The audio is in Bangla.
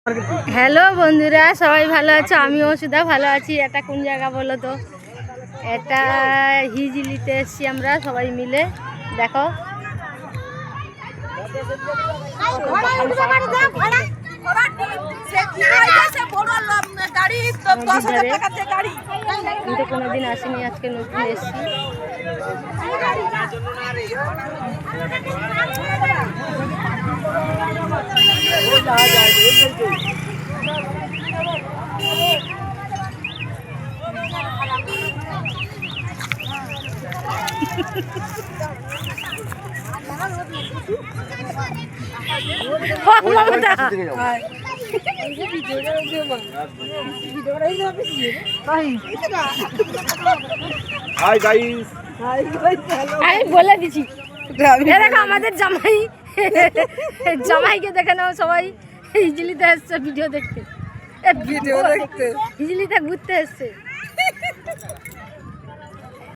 হ্যালো বন্ধুরা, সবাই ভালো আছো? আমিও সুধা ভালো আছি। এটা কোন জায়গা বলো তো? এটা হিজলিতে এসছি আমরা সবাই মিলে। দেখো কিন্তু কোনোদিন আসিনি, আজকে নতুন এসছি। আমি বলে দিচ্ছি, দেখো আমাদের জামাই, জামাইকে দেখে নাও সবাই। হিজলিতে এসছে ভিডিও দেখতে, হিজলিতে ঘুরতে এসছে।